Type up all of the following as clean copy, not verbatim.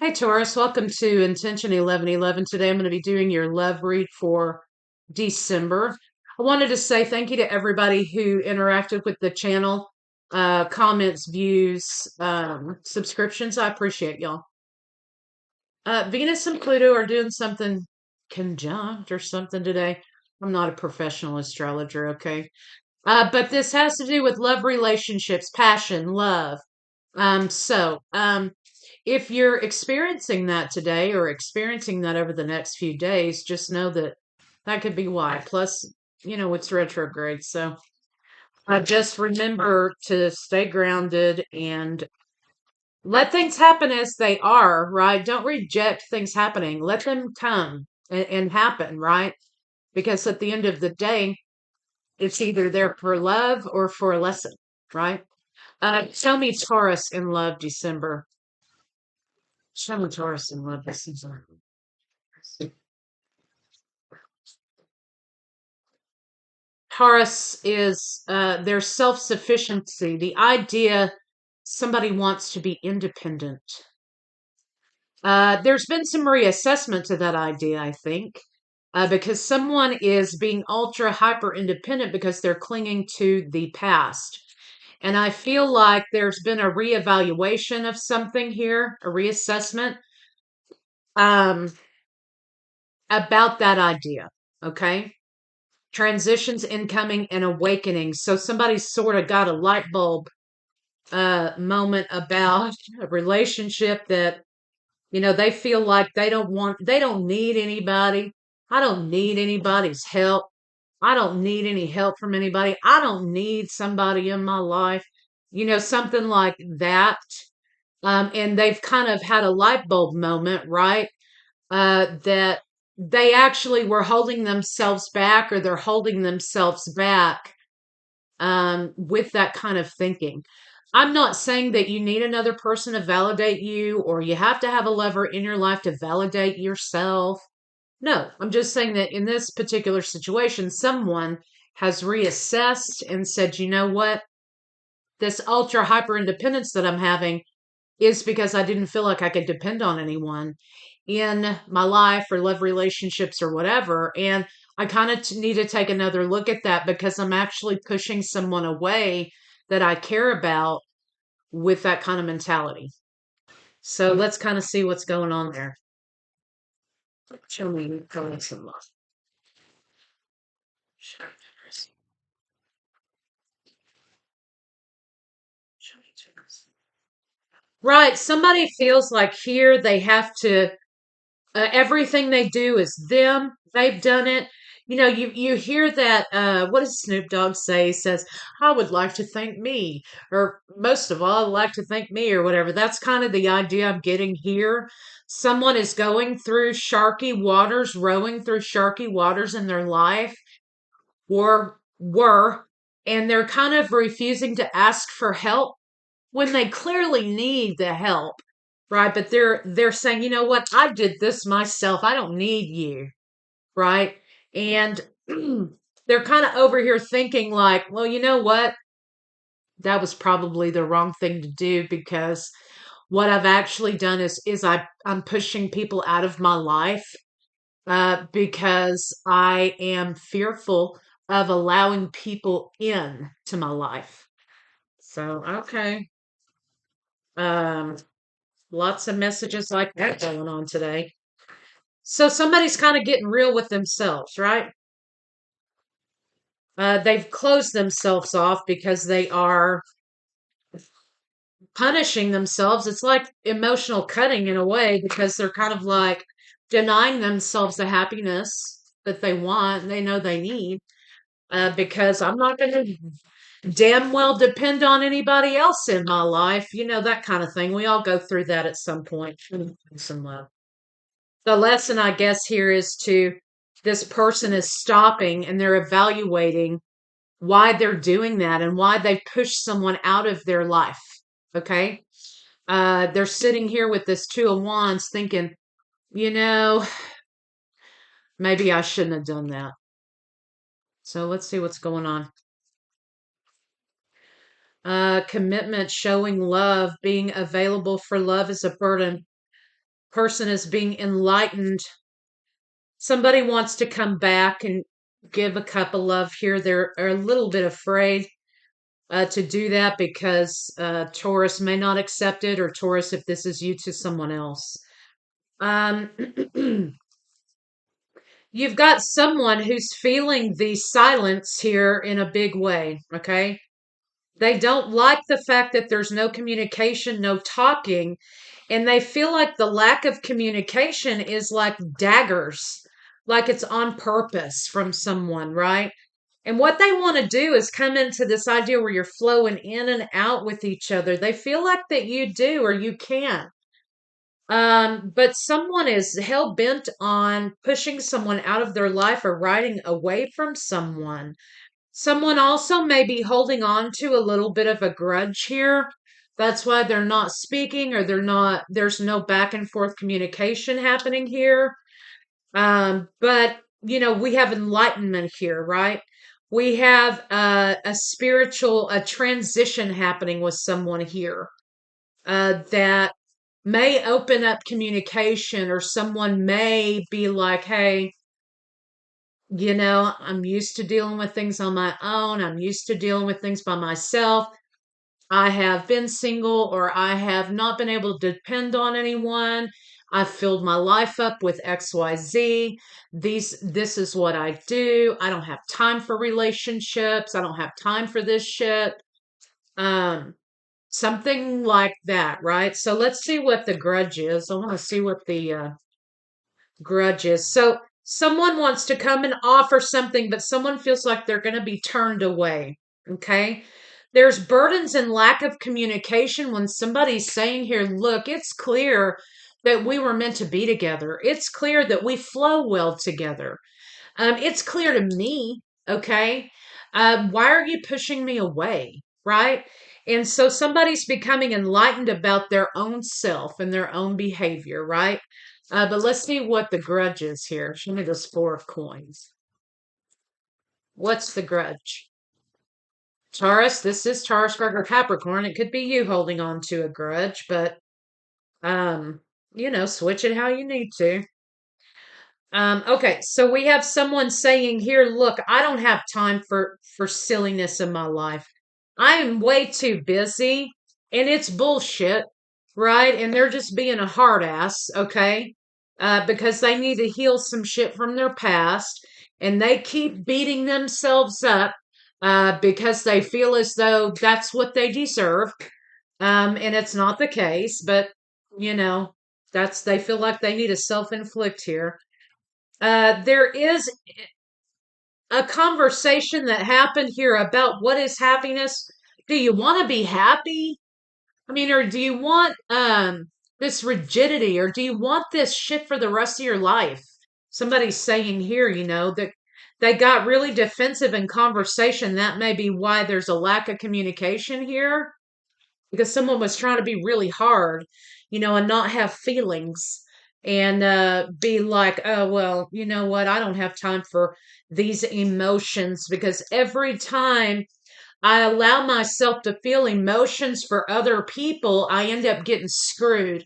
Hi, Taurus. Welcome to Intention 1111. Today I'm going to be doing your love read for December. I wanted to say thank you to everybody who interacted with the channel, comments, views, subscriptions. I appreciate y'all. Venus and Pluto are doing something conjunct or something today. I'm not a professional astrologer, okay? But this has to do with love relationships, passion, love. So, if you're experiencing that today or experiencing that over the next few days, just know that that could be why. Plus, it's retrograde. So just remember to stay grounded and let things happen as they are, right? Don't reject things happening. Let them come and happen, right? Because at the end of the day, it's either there for love or for a lesson, right? Tell me Taurus in love, December. Show me Taurus in love, December. Taurus is their self sufficiency, the idea somebody wants to be independent. There's been some reassessment to that idea, I think, because someone is being ultra hyper independent because they're clinging to the past. And I feel like there's been a reevaluation of something here, a reassessment um, about that idea. Okay. Transitions incoming and awakening. So somebody's sort of got a light bulb moment about a relationship that they feel like they don't need anybody. I don't need anybody's help. I don't need any help from anybody. I don't need somebody in my life. Something like that. And they've kind of had a light bulb moment, right? That they actually were holding themselves back, or they're holding themselves back with that kind of thinking. I'm not saying that you need another person to validate you, or you have to have a lover in your life to validate yourself. No, I'm just saying that in this particular situation, someone has reassessed and said, you know what? This ultra hyper independence that I'm having is because I didn't feel like I could depend on anyone in my life or love relationships or whatever. And I kind of need to take another look at that because I'm actually pushing someone away that I care about with that kind of mentality. So let's kind of see what's going on there. Show me going some love. Right. Somebody feels like here they have to everything they do is them. They've done it. You hear that. What does Snoop Dogg say? He says, "I would like to thank me," or most of all, I'd like to thank me, or whatever. That's kind of the idea I'm getting here. Someone is going through sharky waters, rowing through sharky waters in their life, or were, and they're kind of refusing to ask for help when they clearly need the help, right? But they're saying, you know what, I did this myself, I don't need you, right? And they're kind of over here thinking like, well, you know what, that was probably the wrong thing to do, because what I've actually done I'm pushing people out of my life because I am fearful of allowing people in to my life. So okay. um Lots of messages like that going on today. So somebody's kind of getting real with themselves, right? They've closed themselves off because they are punishing themselves. It's like emotional cutting in a way, because they're kind of like denying themselves the happiness that they want, they know they need. Because I'm not going to damn well depend on anybody else in my life. That kind of thing. We all go through that at some point. Some love. The lesson, I guess, here is to this person is stopping and they're evaluating why they're doing that and why they push someone out of their life. Okay. They're sitting here with this Two of Wands thinking, you know, maybe I shouldn't have done that. So let's see what's going on. Commitment, showing love, being available for love is a burden. person is being enlightened. Somebody wants to come back and give a cup of love here. They're a little bit afraid to do that because Taurus may not accept it, or Taurus, if this is you, to someone else. Um, you've got someone who's feeling the silence here in a big way, okay? They don't like the fact that there's no communication, no talking, and they feel like the lack of communication is like daggers, like it's on purpose from someone, right? And what they want to do is come into this idea where you're flowing in and out with each other. They feel like that you do or you can. But someone is hell bent on pushing someone out of their life or riding away from someone. Someone also may be holding on to a little bit of a grudge here. That's why they're not speaking, or there's no back and forth communication happening here. But we have enlightenment here, right? We have a transition happening with someone here that may open up communication, or someone may be like, hey, I'm used to dealing with things on my own. I'm used to dealing with things by myself. I have been single, or I have not been able to depend on anyone. I've filled my life up with XYZ. This is what I do. I don't have time for relationships. I don't have time for this shit. Um, Something like that, right? So let's see what the grudge is. I want to see what the grudges. So someone wants to come and offer something, but someone feels like they're going to be turned away. Okay. There's burdens and lack of communication when somebody's saying here, look, it's clear that we were meant to be together. It's clear that we flow well together. It's clear to me. Okay. Why are you pushing me away? Right. And so somebody's becoming enlightened about their own self and their own behavior, right? But let's see what the grudge is here. Show me this four of coins. What's the grudge? Taurus, this is Taurus, Virgo, Capricorn. It could be you holding on to a grudge, but switch it how you need to. Okay, so we have someone saying here, look, I don't have time for silliness in my life. I am way too busy, and it's bullshit, right? And they're just being a hard ass, okay? Because they need to heal some shit from their past, and they keep beating themselves up because they feel as though that's what they deserve. And it's not the case, but you know, they feel like they need to self-inflict here. There is a conversation that happened here about what is happiness. Do you want to be happy? I mean, or do you want this rigidity, or do you want this shit for the rest of your life? Somebody's saying here, that they got really defensive in conversation. That may be why there's a lack of communication here, because someone was trying to be really hard, and not have feelings, and be like, oh, well, you know what? I don't have time for these emotions, because every time I allow myself to feel emotions for other people, I end up getting screwed,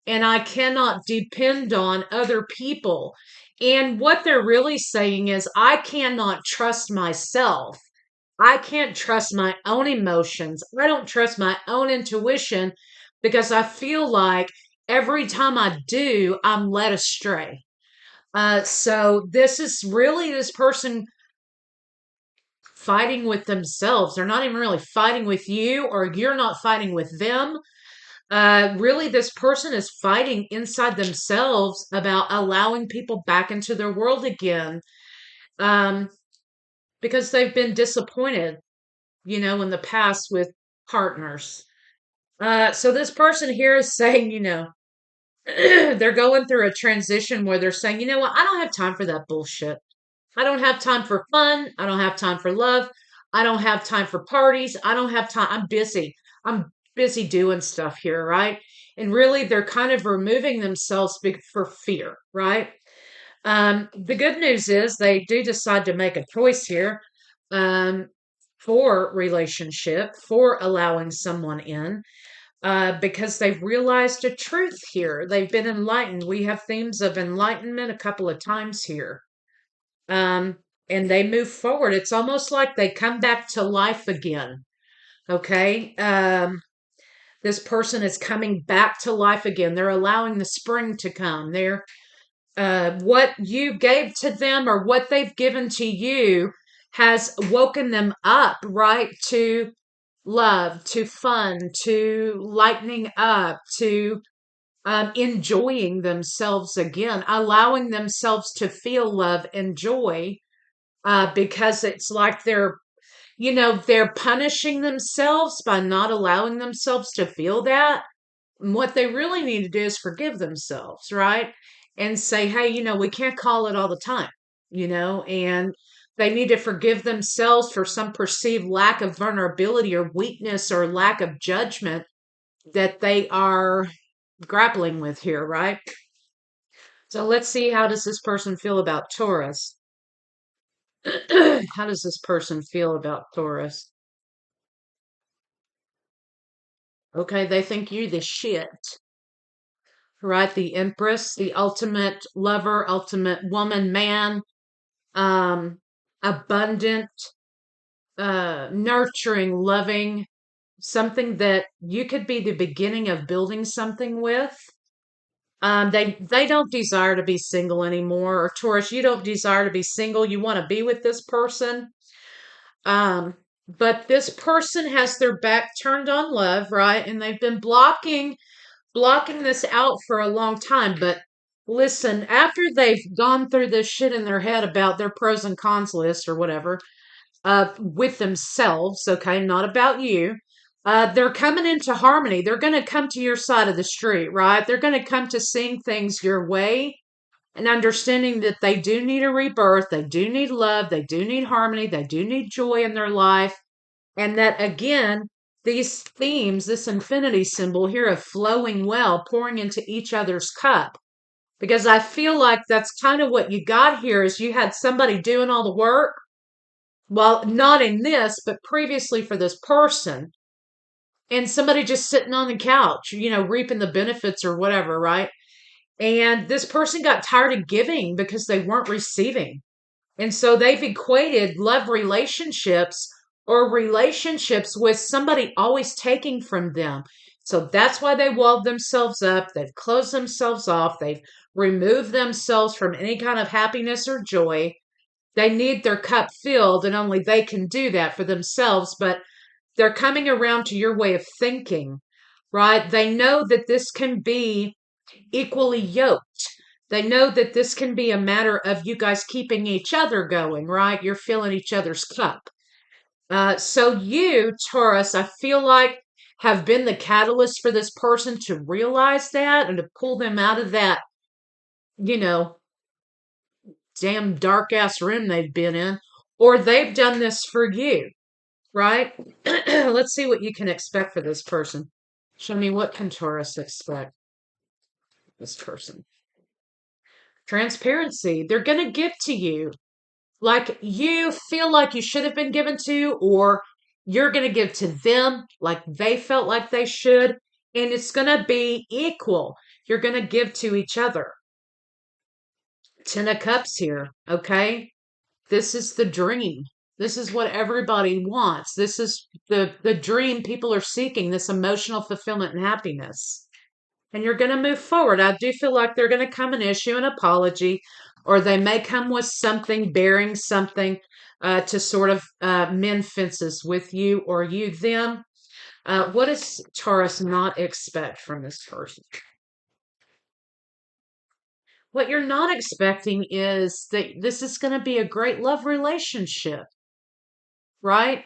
and I cannot depend on other people. And what they're really saying is, I cannot trust myself. I can't trust my own emotions. I don't trust my own intuition, because I feel like every time I do, I'm led astray. So this is really this person fighting with themselves. They're not even really fighting with you, or you're not fighting with them. Really, this person is fighting inside themselves about allowing people back into their world again, um, because they've been disappointed, in the past with partners. So this person here is saying, they're going through a transition where they're saying, you know what, I don't have time for that bullshit. I don't have time for fun. I don't have time for love. I don't have time for parties. I don't have time. I'm busy. I'm busy doing stuff here, right? And really, they're kind of removing themselves for fear, right? The good news is they do decide to make a choice here, um, for relationship, for allowing someone in. because they've realized a truth here. They've been enlightened. We have themes of enlightenment a couple of times here. Um, and they move forward. It's almost like they come back to life again. Okay. This person is coming back to life again. They're allowing the spring to come. They're what you gave to them or what they've given to you has woken them up, right? To love, to fun, to lightening up, to enjoying themselves again, allowing themselves to feel love and joy, because it's like they're punishing themselves by not allowing themselves to feel that. And what they really need to do is forgive themselves, right? And say, hey, we can't call it all the time, and they need to forgive themselves for some perceived lack of vulnerability or weakness or lack of judgment that they are grappling with here, right? So let's see, how does this person feel about Taurus? How does this person feel about Taurus? Okay, they think you the shit, right? The Empress, the ultimate lover, ultimate woman, man, um, abundant, nurturing, loving, something that you could be the beginning of building something with. They don't desire to be single anymore. Or Taurus, you don't desire to be single. You want to be with this person. Um, but this person has their back turned on love, right? And they've been blocking this out for a long time. But listen, after they've gone through this shit in their head about their pros and cons list or whatever, with themselves, okay, not about you. They're coming into harmony. They're going to come to your side of the street, right? They're going to come to seeing things your way and understanding that they do need a rebirth. They do need love. They do need harmony. They do need joy in their life. And that, again, these themes, this infinity symbol here of flowing well, pouring into each other's cup. Because I feel like that's kind of what you got here is you had somebody doing all the work. Well, not in this, but previously for this person, and somebody just sitting on the couch, reaping the benefits or whatever, right? And this person got tired of giving because they weren't receiving. And so they've equated love relationships or relationships with somebody always taking from them. So that's why they walled themselves up. They've closed themselves off. They've removed themselves from any kind of happiness or joy. They need their cup filled, and only they can do that for themselves. But they're coming around to your way of thinking, right? They know that this can be equally yoked. They know that this can be a matter of you guys keeping each other going, right? You're filling each other's cup. So you, Taurus, I feel like have been the catalyst for this person to realize that and to pull them out of that, you know, damn dark ass room they've been in, or they've done this for you, right? Let's see what you can expect for this person. Show me, what can Taurus expect this person? Transparency. They're going to give to you like you feel like you should have been given to, or you're going to give to them like they felt like they should. And it's going to be equal. You're going to give to each other. Ten of Cups here, okay? This is the dream. This is what everybody wants. This is the dream people are seeking, this emotional fulfillment and happiness. And you're going to move forward. I do feel like they're going to come and issue an apology, or they may come with something, bearing something to sort of mend fences with you or you them. What does Taurus not expect from this person? What you're not expecting is that this is going to be a great love relationship, right?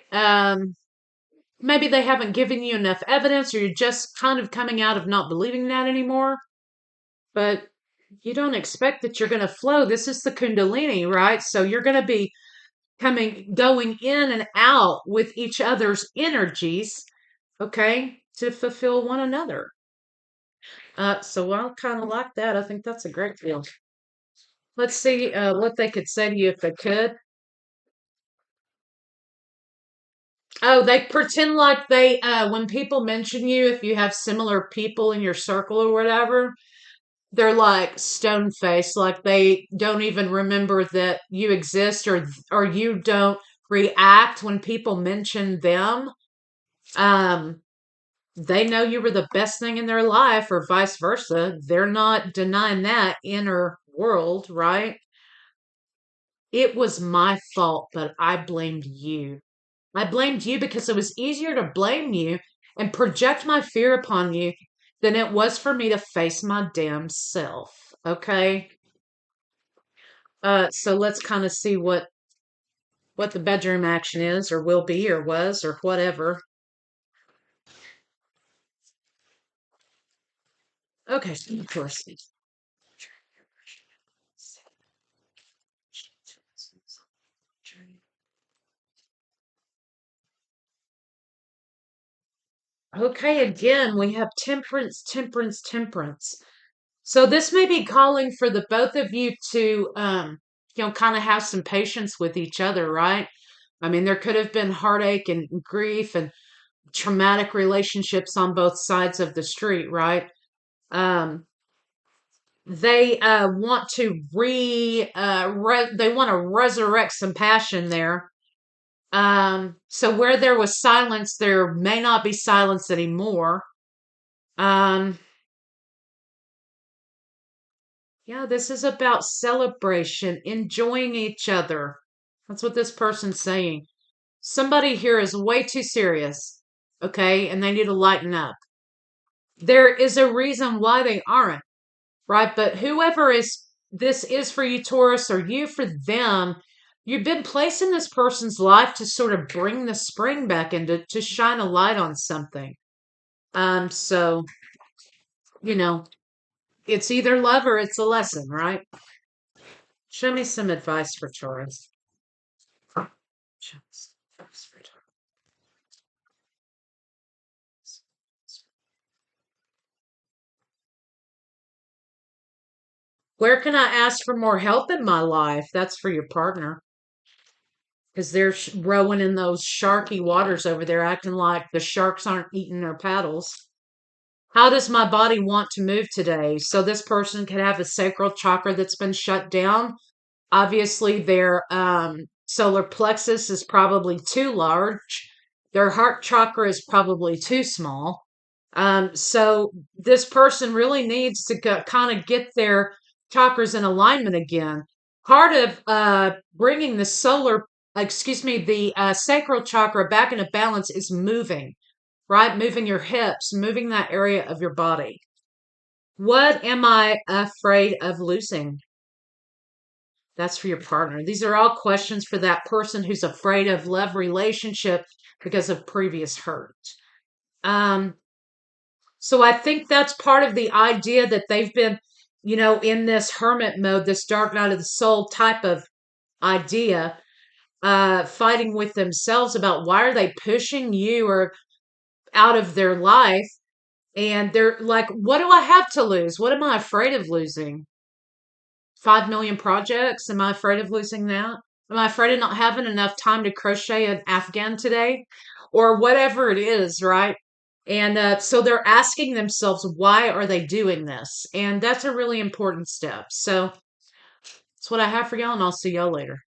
Maybe they haven't given you enough evidence, or you're just kind of coming out of not believing that anymore. But you don't expect that you're going to flow. This is the Kundalini, right? So you're going to be going in and out with each other's energies, okay, to fulfill one another. So I kind of like that. I think that's a great deal. Let's see what they could say to you if they could. Oh, they pretend like when people mention you, if you have similar people in your circle or whatever, they're like stone faced, like they don't even remember that you exist, or you don't react when people mention them. Um, they know you were the best thing in their life, or vice versa. They're not denying that inner world, right? It was my fault, but I blamed you. I blamed you because it was easier to blame you and project my fear upon you than it was for me to face my damn self. Okay? So let's kind of see what the bedroom action is, or will be, or was, or whatever. Okay, so of course. Okay, again, we have temperance, temperance, temperance. So this may be calling for the both of you to, kind of have some patience with each other, right? I mean, there could have been heartache and grief and traumatic relationships on both sides of the street, right? Um, they want to they want to resurrect some passion there. So where there was silence, there may not be silence anymore. Um, yeah, this is about celebration, enjoying each other. That's what this person's saying. Somebody here is way too serious, okay, and they need to lighten up. There is a reason why they aren't, right? But whoever is this is for you, Taurus, or you for them, you've been placed in this person's life to sort of bring the spring back and to shine a light on something. So you know, it's either love or it's a lesson, right? Show me some advice for Taurus. Show me some advice for Taurus. Where can I ask for more help in my life? That's for your partner. Because they're rowing in those sharky waters over there, acting like the sharks aren't eating their paddles. How does my body want to move today? So this person could have a sacral chakra that's been shut down. Obviously, their solar plexus is probably too large. Their heart chakra is probably too small. So this person really needs to kind of get their chakras in alignment again. Part of bringing the the sacral chakra back into balance is moving, right? Moving your hips, moving that area of your body. What am I afraid of losing? That's for your partner. These are all questions for that person who's afraid of love relationship because of previous hurt. Um, so I think that's part of the idea that they've been, in this hermit mode, this dark night of the soul type of idea, fighting with themselves about why are they pushing you or out of their life. And they're like, what do I have to lose? What am I afraid of losing? 5 million projects? Am I afraid of losing that? Am I afraid of not having enough time to crochet an Afghan today? Or whatever it is, right? And so they're asking themselves, why are they doing this? And that's a really important step. So that's what I have for y'all, and I'll see y'all later.